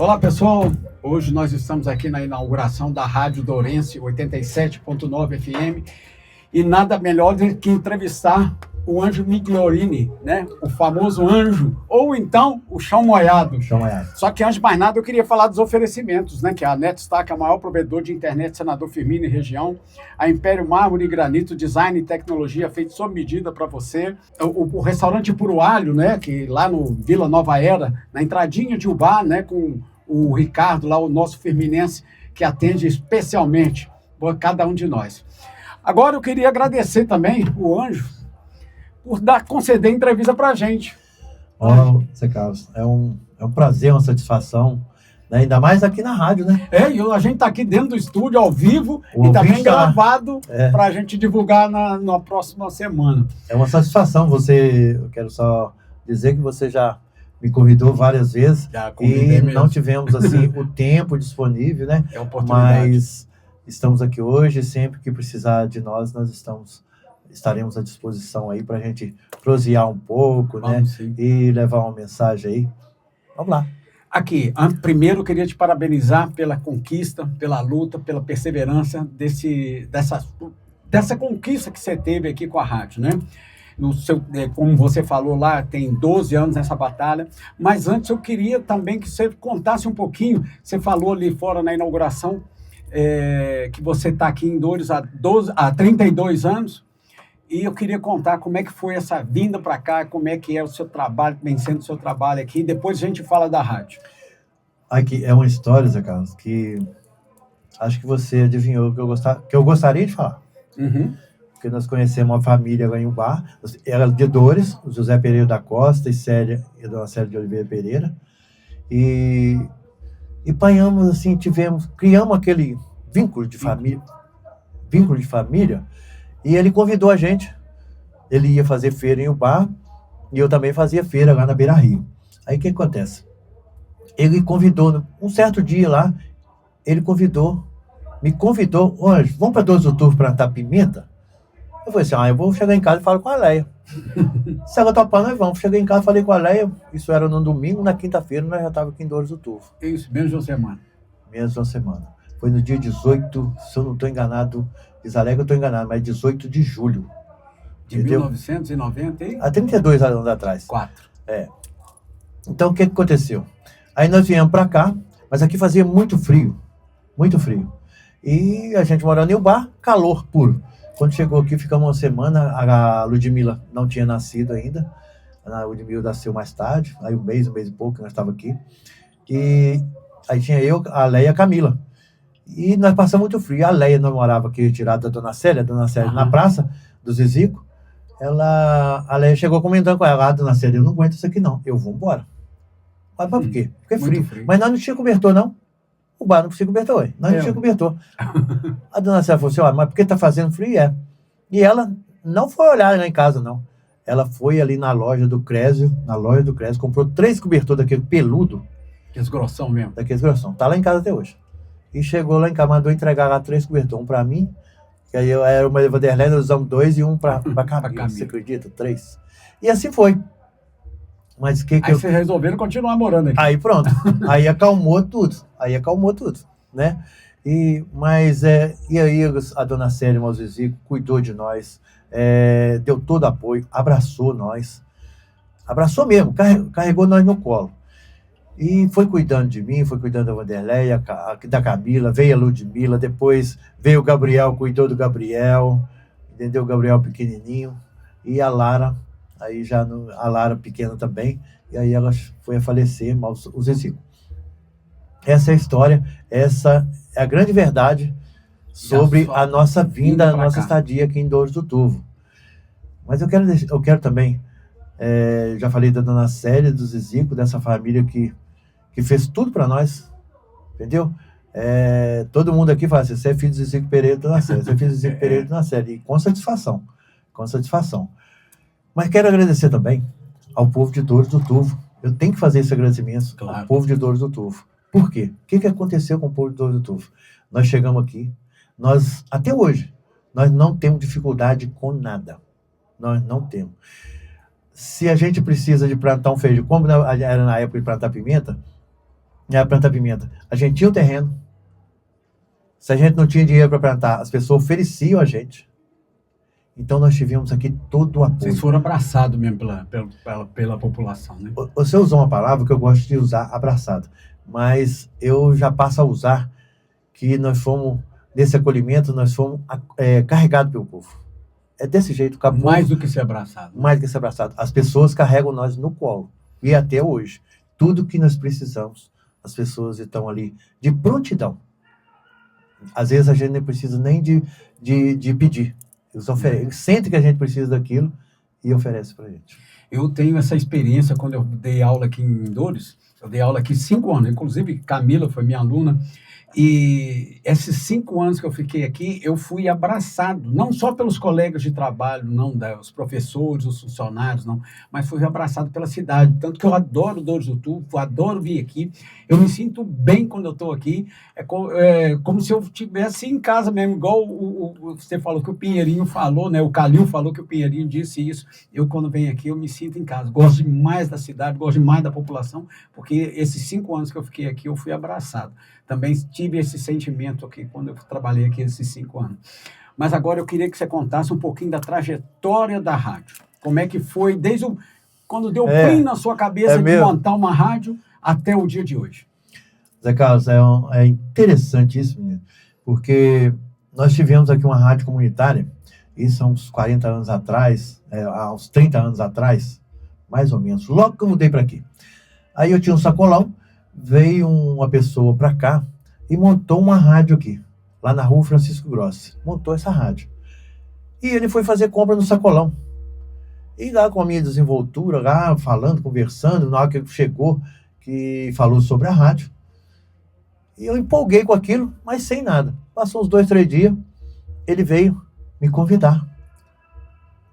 Olá, pessoal. Hoje nós estamos aqui na inauguração da Rádio Dourense 87.9 FM e nada melhor do que entrevistar o Ângelo Migliorini, né? O famoso Anjo, ou então o Chão Molhado. Chão Molhado. Só que antes de mais nada eu queria falar dos oferecimentos, né? Que a NetStack é o maior provedor de internet Senador Firmino e região, a Império Mármore e Granito, design e tecnologia feito sob medida para você, o restaurante Puro Alho, né? Que lá no Vila Nova Era, na entradinha de Ubá, né? Com o Ricardo lá, o nosso firminense, que atende especialmente por cada um de nós. Agora eu queria agradecer também o Anjo por conceder entrevista para a gente. Zé Carlos, é um prazer, uma satisfação, né? Ainda mais aqui na rádio, né? E a gente está aqui dentro do estúdio, ao vivo, e também gravado, para a gente divulgar na próxima semana. É uma satisfação eu quero só dizer que você já me convidou várias vezes e não tivemos assim o tempo disponível, né? É oportunidade. Mas estamos aqui hoje, sempre que precisar de nós estaremos à disposição aí para a gente prosear um pouco, né? Sim. E levar uma mensagem aí. Vamos lá. Aqui, primeiro eu queria te parabenizar pela conquista, pela luta, pela perseverança dessa conquista que você teve aqui com a rádio, né? Como você falou lá, tem 12 anos nessa batalha, mas antes eu queria também que você contasse um pouquinho, você falou ali fora na inauguração, que você está aqui em Dores há 32 anos, e eu queria contar como é que foi essa vinda para cá, como é que é o seu trabalho, vem sendo o seu trabalho aqui, e depois a gente fala da rádio. Aqui é uma história, Zé Carlos, que acho que você adivinhou que eu gostaria de falar. Uhum. Porque nós conhecemos uma família lá em Ubá, era de Dores, o José Pereira da Costa e Dona Célia de Oliveira Pereira, e panhamos assim, criamos aquele vínculo de família, e ele convidou a gente. Ele ia fazer feira em Ubá, e eu também fazia feira lá na Beira Rio. Aí o que acontece? Ele convidou, um certo dia lá, me convidou, hoje, vamos para Dores do Turvo plantar pimenta? Eu falei assim, eu vou chegar em casa e falo com a Leia. Se ela topar, nós vamos. Cheguei em casa, falei com a Leia, isso era no domingo, na quinta-feira nós já estávamos aqui em Dores do Turvo. Isso, menos de uma semana. Menos de uma semana. Foi no dia 18, se eu não estou enganado, Isalega eu estou enganado, mas 18 de julho. De 1990 e... Há 32 anos atrás. 4. Então, o que aconteceu? Aí nós viemos para cá, mas aqui fazia muito frio. Muito frio. E a gente morando em Ubá, calor puro. Quando chegou aqui, ficamos uma semana, a Ludmila não tinha nascido ainda, a Ludmila nasceu mais tarde, aí um mês e pouco que nós estávamos aqui, e aí tinha eu, a Leia e a Camila, e nós passamos muito frio. A Leia não morava aqui, retirada da Dona Célia na praça do Zizico, a Leia chegou comentando com ela, Dona Célia, eu não aguento isso aqui não, eu vou embora. Mas por quê? Porque é frio. Mas nós não tínhamos cobertor não. O bar não precisa cobertor, nós não tinha cobertor. A Dona Célia falou assim, mas por que tá fazendo frio? E ela não foi olhar lá em casa, não. Ela foi ali na loja do Crésio, comprou 3 cobertores daquele peludo. Daqueles grossão mesmo. Daqueles grossão. Tá lá em casa até hoje. E chegou lá em casa, mandou entregar lá 3 cobertores. Um pra mim, que aí eu era uma Vanderlei, nós usamos 2 e um pra Camila. Você acredita? 3. E assim foi. Mas aí vocês resolveram continuar morando aqui. Aí pronto, aí acalmou tudo, né? E aí a Dona Célia Malzizico cuidou de nós, deu todo apoio, abraçou mesmo, carregou nós no colo. E foi cuidando de mim, foi cuidando da Vanderlei, da Camila, veio a Ludmila, depois veio o Gabriel, cuidou do Gabriel, entendeu? O Gabriel pequenininho, e a Lara... Aí a Lara pequena também, e aí ela foi a falecer, mas o Zizico. Essa é a história, essa é a grande verdade sobre a nossa vinda, a nossa estadia aqui em Dores do Turvo. Mas eu quero também, já falei da Dona Célia, do Zizico, dessa família que fez tudo para nós, entendeu? Todo mundo aqui fala assim, você é filho do Zizico Pereira e Dona Célia, você é filho do Zizico Pereira e Dona Célia, e com satisfação. Mas quero agradecer também ao povo de Dores do Turvo. Eu tenho que fazer esse agradecimento ao povo de Dores do Turvo. Por quê? O que aconteceu com o povo de Dores do Turvo? Nós chegamos aqui, até hoje, nós não temos dificuldade com nada. Nós não temos. Se a gente precisa de plantar um feijão, como era na época de plantar pimenta, plantar pimenta. A gente tinha o terreno. Se a gente não tinha dinheiro para plantar, as pessoas ofereciam a gente. Então nós tivemos aqui todo o apoio. Vocês foram abraçados mesmo pela população, né? Você usou uma palavra que eu gosto de usar, abraçado. Mas eu já passo a usar que nós fomos, nesse acolhimento, nós fomos carregados pelo povo. É desse jeito. Mais do que ser abraçado. Mais do que ser abraçado. As pessoas carregam nós no colo. E até hoje. Tudo que nós precisamos, as pessoas estão ali de prontidão. Às vezes a gente não precisa nem de pedir. Eles sentem que a gente precisa daquilo e oferecem para a gente. Eu tenho essa experiência quando eu dei aula aqui em Dores. Eu dei aula aqui 5 anos. Inclusive, Camila foi minha aluna. E esses 5 anos que eu fiquei aqui, eu fui abraçado, não só pelos colegas de trabalho, não, os professores, os funcionários, não, mas fui abraçado pela cidade. Tanto que eu adoro Dores do Tufo, adoro vir aqui. Eu me sinto bem quando eu estou aqui. É como se eu estivesse em casa mesmo, igual você falou que o Pinheirinho falou, né? O Calil falou que o Pinheirinho disse isso. Eu, quando venho aqui, eu me sinto em casa. Gosto demais da cidade, gosto demais da população, porque esses 5 anos que eu fiquei aqui, eu fui abraçado. Também tive esse sentimento aqui quando eu trabalhei aqui esses 5 anos. Mas agora eu queria que você contasse um pouquinho da trajetória da rádio. Como é que foi, desde quando deu plim na sua cabeça de montar uma rádio até o dia de hoje. Zé Carlos, é interessante isso, menino, porque nós tivemos aqui uma rádio comunitária, isso há uns 40 anos atrás, há uns 30 anos atrás, mais ou menos, logo que eu mudei para aqui. Aí eu tinha um sacolão, veio uma pessoa para cá e montou uma rádio aqui, lá na rua Francisco Grossi. Montou essa rádio. E ele foi fazer compra no sacolão. E lá com a minha desenvoltura, lá falando, conversando, na hora que ele chegou, que falou sobre a rádio. E eu empolguei com aquilo, mas sem nada. Passou uns 2, 3 dias, ele veio me convidar.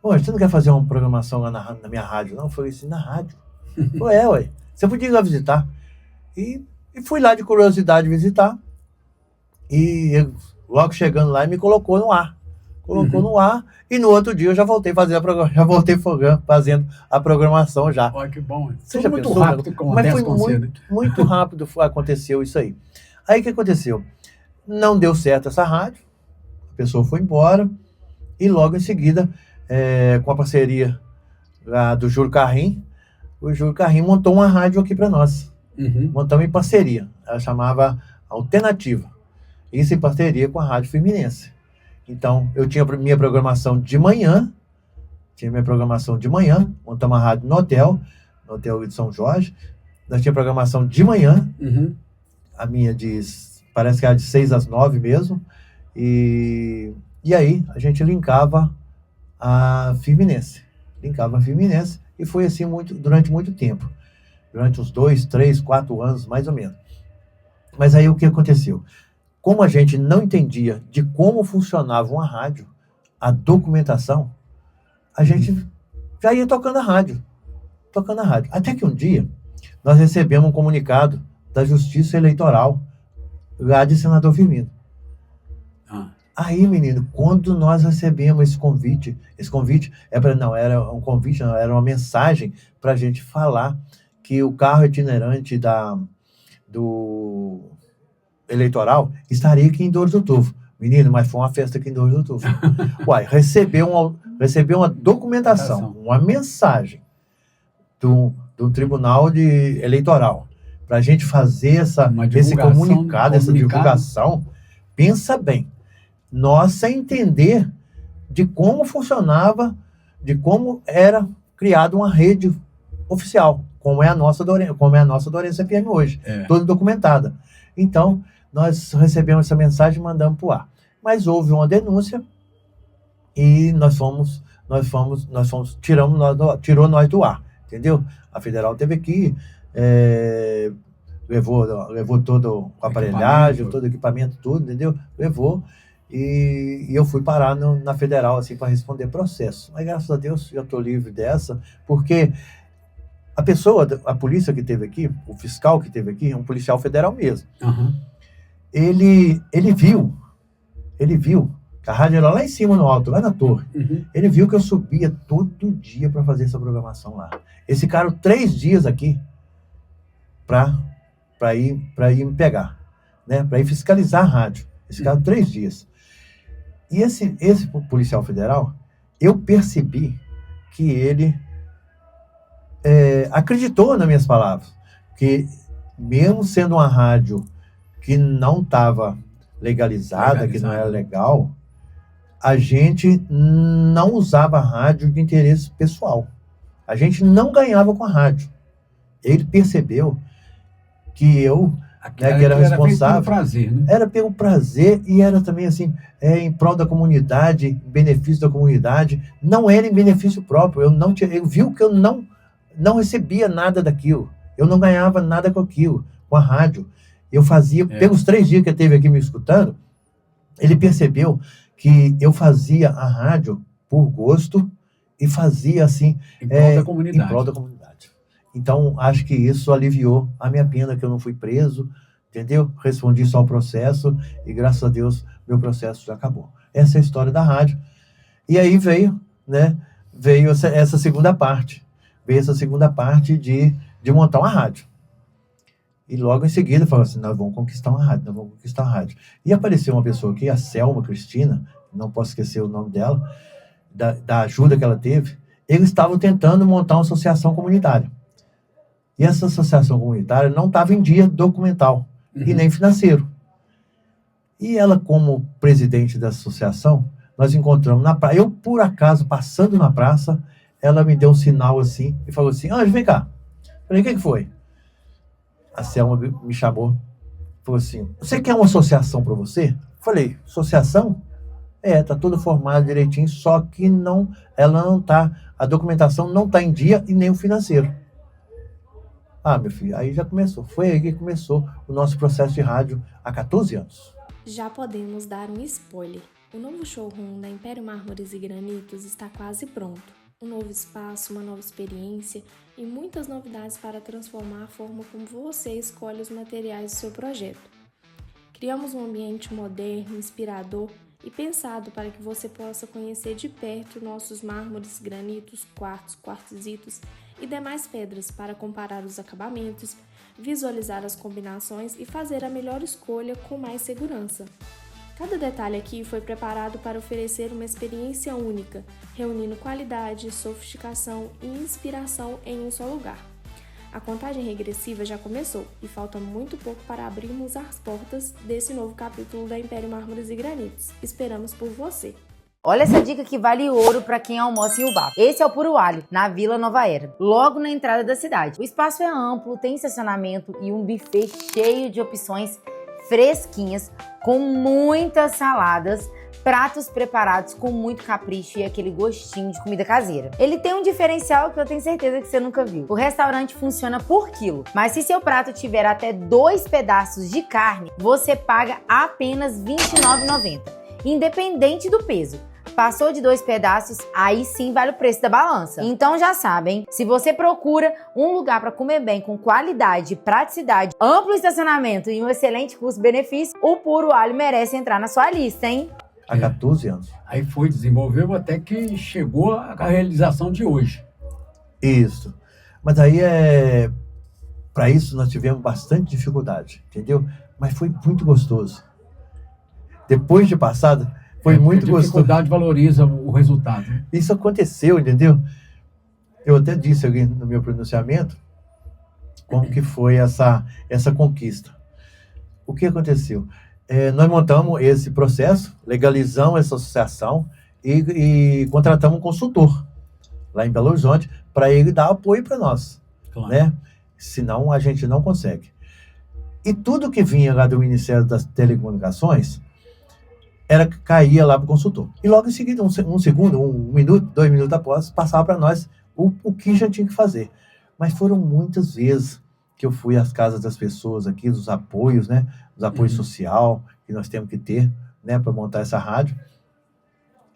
Pô, você não quer fazer uma programação lá na minha rádio? Não, eu falei assim, na rádio? Pô, ué, você podia ir lá visitar. E fui lá de curiosidade visitar. E ele, logo chegando lá, ele me colocou no ar. Colocou no ar. E no outro dia eu já voltei fazendo a programação já. Olha que bom. Você já muito pensou, rápido como mas foi muito rápido aconteceu isso aí. Aí o que aconteceu? Não deu certo essa rádio. A pessoa foi embora. E logo em seguida, com a parceria lá do Júlio Carrim, o Júlio Carrim montou uma rádio aqui para nós. Montamos em parceria. Ela chamava Alternativa. Isso em parceria com a Rádio Firminense. Então, eu tinha minha programação de manhã. Montamos a rádio no hotel de São Jorge. Nós tínhamos programação de manhã. A minha parece que era de 6 às 9 mesmo. E aí, a gente linkava a Firminense. E foi assim durante muito tempo. Durante uns 2, 3, 4 anos, mais ou menos. Mas aí o que aconteceu? Como a gente não entendia de como funcionava uma rádio, a documentação, a gente já ia tocando a rádio. Até que um dia, nós recebemos um comunicado da Justiça Eleitoral, lá de Senador Firmino. Aí, menino, quando nós recebemos esse convite era uma mensagem para a gente falar que o carro itinerante do eleitoral estaria aqui em Dores do Tufo. Menino, mas foi uma festa aqui em Dores do Tufo. Uai, recebeu uma documentação, uma mensagem do Tribunal Eleitoral para a gente fazer esse comunicado, essa divulgação. Pensa bem, nós sem entender de como funcionava, de como era criada uma rede oficial, como é a nossa Dourenço FM hoje, toda documentada. Então, nós recebemos essa mensagem e mandamos para o ar. Mas houve uma denúncia e tirou nós do ar, entendeu? A Federal teve aqui, levou todo a aparelhagem, todo o equipamento, tudo, entendeu? Levou. E eu fui parar na Federal, assim, para responder processo. Mas, graças a Deus, já estou livre dessa, porque a polícia que esteve aqui, o fiscal que esteve aqui, é um policial federal mesmo. Ele viu que a rádio era lá em cima, no alto, lá na torre. Ele viu que eu subia todo dia para fazer essa programação lá. Eles ficaram 3 dias aqui para para ir me pegar, né? Para ir fiscalizar a rádio. Eles ficaram 3 dias. E esse policial federal, eu percebi que ele acreditou nas minhas palavras, que mesmo sendo uma rádio que não estava legalizada, que não era legal, a gente não usava a rádio de interesse pessoal. A gente não ganhava com a rádio. Ele percebeu que eu, que era responsável, pelo prazer, né? era pelo prazer e era também assim, em prol da comunidade, em benefício da comunidade, não era em benefício próprio. Eu vi que eu não recebia nada daquilo, eu não ganhava nada com aquilo, com a rádio. Eu fazia, pelos 3 dias que ele esteve aqui me escutando, ele percebeu que eu fazia a rádio por gosto e fazia assim, em prol da comunidade. Em prol da comunidade. Então, acho que isso aliviou a minha pena, que eu não fui preso, entendeu? Respondi só ao processo e, graças a Deus, meu processo já acabou. Essa é a história da rádio. E aí veio essa segunda parte. Veio essa segunda parte de montar uma rádio. E logo em seguida falou assim, nós vamos conquistar uma rádio, E apareceu uma pessoa aqui, a Selma Cristina, não posso esquecer o nome dela, da ajuda que ela teve. Eles estavam tentando montar uma associação comunitária. E essa associação comunitária não estava em dia documental e nem financeiro. E ela, como presidente da associação, nós encontramos na praça. Eu, por acaso, passando na praça, ela me deu um sinal assim e falou assim, Anjo, vem cá. Falei, o que foi? A Selma me chamou, falou assim, você quer uma associação para você? Falei, associação? Tá tudo formado direitinho, só que ela não tá, a documentação não está em dia e nem o financeiro. Meu filho, aí já começou. Foi aí que começou o nosso processo de rádio há 14 anos. Já podemos dar um spoiler. O novo showroom da Império Mármores e Granitos está quase pronto. Um novo espaço, uma nova experiência e muitas novidades para transformar a forma como você escolhe os materiais do seu projeto. Criamos um ambiente moderno, inspirador e pensado para que você possa conhecer de perto nossos mármores, granitos, quartzitos e demais pedras para comparar os acabamentos, visualizar as combinações e fazer a melhor escolha com mais segurança. Cada detalhe aqui foi preparado para oferecer uma experiência única, reunindo qualidade, sofisticação e inspiração em um só lugar. A contagem regressiva já começou e falta muito pouco para abrirmos as portas desse novo capítulo da Império Mármores e Granitos. Esperamos por você! Olha essa dica que vale ouro para quem almoça em Ubá. Esse é o Puro Alho, na Vila Nova Era, logo na entrada da cidade. O espaço é amplo, tem estacionamento e um buffet cheio de opções fresquinhas, com muitas saladas, pratos preparados com muito capricho e aquele gostinho de comida caseira. Ele tem um diferencial que eu tenho certeza que você nunca viu. O restaurante funciona por quilo, mas se seu prato tiver até 2 pedaços de carne, você paga apenas R$ 29,90, independente do peso. Passou de 2 pedaços, aí sim vale o preço da balança. Então já sabem, se você procura um lugar para comer bem com qualidade, praticidade, amplo estacionamento e um excelente custo-benefício, o Puro Alho merece entrar na sua lista, hein? Há 14 anos. Aí desenvolveu até que chegou à realização de hoje. Isso. Mas aí para isso nós tivemos bastante dificuldade, entendeu? Mas foi muito gostoso. Depois de passado, foi muito gostoso. A dificuldade valoriza o resultado. Isso aconteceu, entendeu? Eu até disse aqui no meu pronunciamento como que foi essa conquista. O que aconteceu? Nós montamos esse processo, legalizamos essa associação e contratamos um consultor lá em Belo Horizonte para ele dar apoio para nós, claro, né? Senão a gente não consegue. E tudo que vinha lá do Ministério das Telecomunicações caía lá para o consultor. E logo em seguida, um segundo, 1 minuto, 2 minutos após, passava para nós o que já tinha que fazer. Mas foram muitas vezes que eu fui às casas das pessoas aqui, dos apoios, né? Os apoios social que nós temos que ter, né? Para montar essa rádio.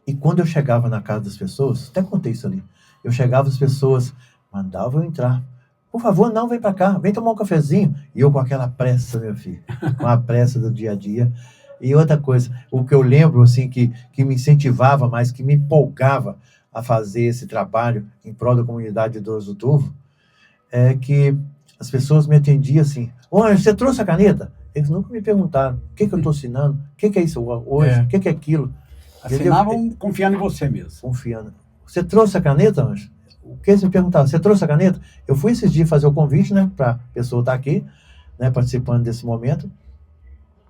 E quando eu chegava na casa das pessoas, até contei isso ali, eu chegava, as pessoas mandavam eu entrar. Por favor, não, vem para cá, vem tomar um cafezinho. E eu com aquela pressa, meu filho, com a pressa do dia a dia. E outra coisa, o que eu lembro, assim, que me incentivava mais, que me empolgava a fazer esse trabalho em prol da comunidade de Idoso do Turvo, é que as pessoas me atendiam assim, olha, você trouxe a caneta? Eles nunca me perguntaram o que eu estou assinando, o que é isso hoje, o que é aquilo. Assinavam confiando em você mesmo. Confiando. Você trouxe a caneta, Anjo? O que eles me perguntavam? Você trouxe a caneta? Eu fui esses dias fazer o convite, né, para a pessoa estar aqui, né, participando desse momento.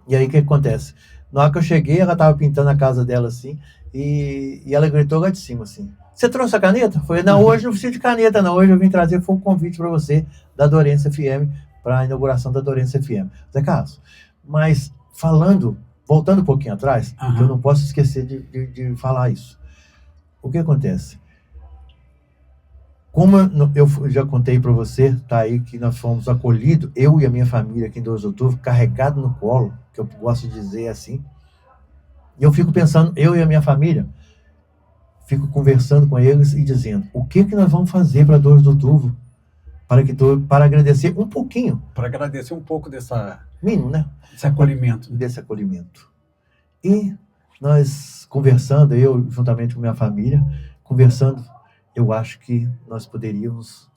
E aí o que acontece? Na hora que eu cheguei, ela estava pintando a casa dela assim, e ela gritou lá de cima assim, você trouxe a caneta? Eu falei, não, hoje não preciso de caneta, não. Hoje eu vim trazer, foi um convite para você da Dourença FM, para a inauguração da Dourença FM. Zé Carlos, mas voltando um pouquinho atrás, que eu não posso esquecer de falar isso. O que acontece? Como eu já contei para você, tá aí, que nós fomos acolhidos, eu e a minha família aqui em 2 de outubro, carregado no colo, que eu gosto de dizer assim, e eu fico pensando, eu e a minha família, fico conversando com eles e dizendo, o que nós vamos fazer para 2 de outubro? Para agradecer um pouquinho. Para agradecer um pouco mínimo, né? Desse acolhimento. Desse acolhimento. E nós conversando, eu juntamente com minha família, conversando, eu acho que nós poderíamos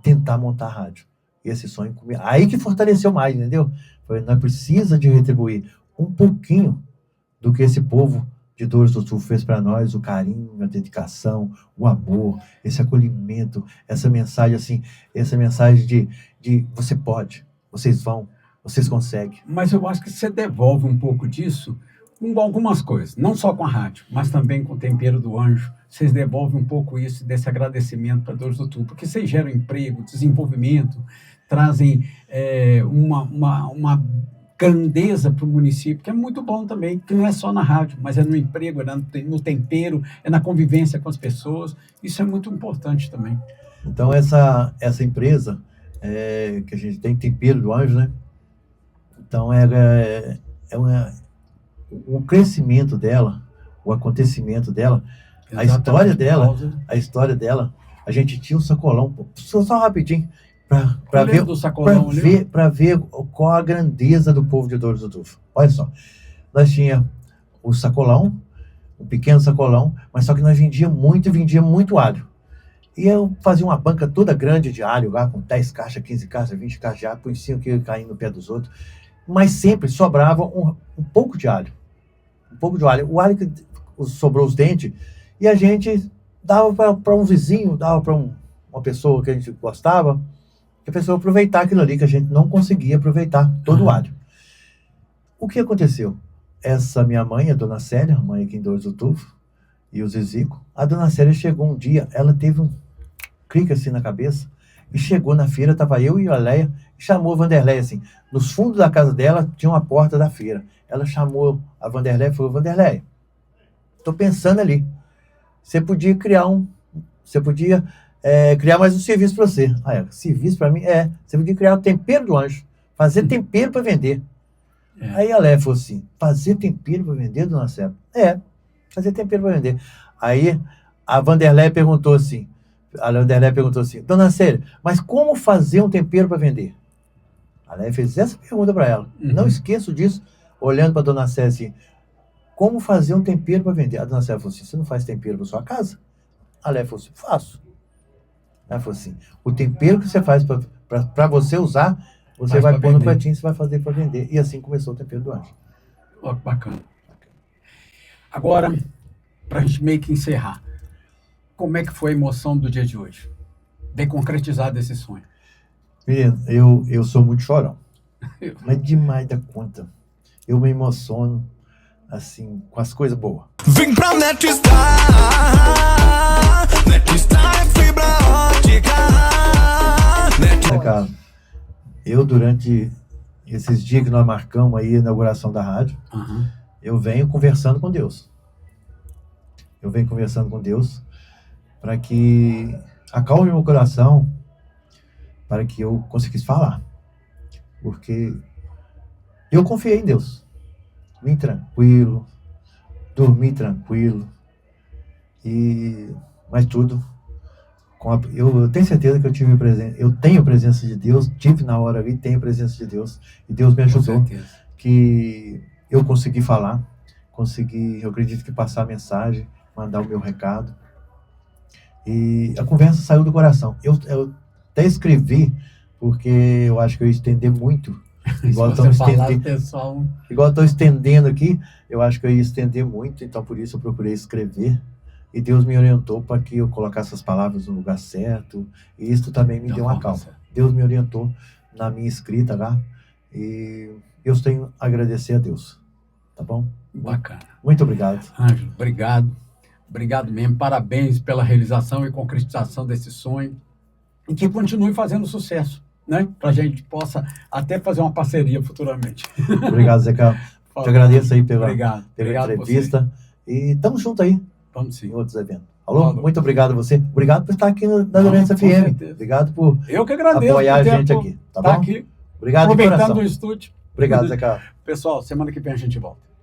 tentar montar a rádio. E esse sonho comigo. Aí que fortaleceu mais, entendeu? Nós precisamos de retribuir um pouquinho do que esse povo de 2 de outubro fez para nós, o carinho, a dedicação, o amor, esse acolhimento, essa mensagem assim, essa mensagem de você pode, vocês vão, vocês conseguem. Mas eu acho que você devolve um pouco disso com algumas coisas, não só com a rádio, mas também com o Tempero do Anjo. Vocês devolvem um pouco isso, desse agradecimento para 2 de outubro, porque vocês geram emprego, desenvolvimento, trazem uma grandeza para o município, que é muito bom também, que não é só na rádio, mas é no emprego, é no tempero, é na convivência com as pessoas. Isso é muito importante também. Então, essa empresa que a gente tem, Tempero do Anjo, né? Então, o crescimento dela, o acontecimento dela, exatamente. a história dela, a gente tinha um sacolão, só rapidinho, para ver qual a grandeza do povo de 2 de outubro. Olha só, nós tínhamos o sacolão, um pequeno sacolão, mas só que nós vendia muito alho. E eu fazia uma banca toda grande de alho lá, com 10 caixas, 15 caixas, 20 caixas de alho, por cima que ia caindo no pé dos outros. Mas sempre sobrava um pouco de alho. Um pouco de alho. O alho que sobrou os dentes, e a gente dava para um vizinho, dava para uma pessoa que a gente gostava, que a pessoa aproveitar aquilo ali, que a gente não conseguia aproveitar todo o alho. O que aconteceu? Essa minha mãe, a dona Célia, mãe aqui em 2 de outubro, e o Zizico, a dona Célia chegou um dia, ela teve um clique assim na cabeça, e chegou na feira, estava eu e a Leia, e chamou a Vanderleia assim, nos fundos da casa dela tinha uma porta da feira. Ela chamou a Vanderleia e falou, Vanderleia, estou pensando ali, você podia criar mais um serviço para você. Serviço para mim? Você podia criar o Tempero do Anjo, fazer tempero para vender. Aí a Leia falou assim, fazer tempero para vender, dona Célia? Fazer tempero para vender. Aí a Vanderleia perguntou assim, dona Célia, mas como fazer um tempero para vender? A Leia fez essa pergunta para ela. Não esqueço disso, olhando para a dona Célia assim, como fazer um tempero para vender? A dona Célia falou assim, você não faz tempero para sua casa? A Leia falou assim, faço. Ela falou assim, o tempero que você faz para você usar, você vai pôr no pratinho e você vai fazer para vender. E assim começou o Tempero do Anjo. Bacana. Agora, para a gente meio que encerrar, como é que foi a emoção do dia de hoje? De concretizar esse sonho. Menino, eu sou muito chorão. Mas demais da conta. Eu me emociono, assim, com as coisas boas. Vem pra Netstar, Netstar é fibra ótica. Cara, eu durante esses dias que nós marcamos aí a inauguração da rádio, eu venho conversando com Deus. Para que acalme meu coração, para que eu conseguisse falar. Porque eu confiei em Deus. Vim tranquilo, dormi tranquilo, mas tudo, eu tenho certeza que eu tenho a presença de Deus, tive na hora ali, tenho a presença de Deus, e Deus me ajudou, que eu consegui falar, eu acredito que passar a mensagem, mandar o meu recado, e a conversa saiu do coração. Eu até escrevi porque eu acho que eu ia estender muito. Igual Se você falar, estendendo, pessoal... igual estou estendendo aqui, eu acho que eu ia estender muito, então por isso eu procurei escrever. E Deus me orientou para que eu colocasse as palavras no lugar certo. E isso também me Da deu uma forma calma. certa. Deus me orientou na minha escrita lá. E eu tenho a agradecer a Deus. Tá bom? Bacana. Muito obrigado. Ângelo, obrigado. Obrigado mesmo. Parabéns pela realização e concretização desse sonho. E que continue fazendo sucesso, né? Para a gente possa até fazer uma parceria futuramente. Obrigado, Zeca. Te agradeço aí pela Obrigado. Obrigado por entrevista. E tamo junto aí Vamos sim. em outros eventos. Alô? Falou. Muito obrigado a você. Obrigado por estar aqui na Não, Dorença com FM. certeza. Obrigado por Eu que agradeço apoiar a por ter gente aqui. Tá estar bom? aqui, Obrigado de aproveitando coração. o estúdio. Obrigado, Zeca. Pessoal, semana que vem a gente volta.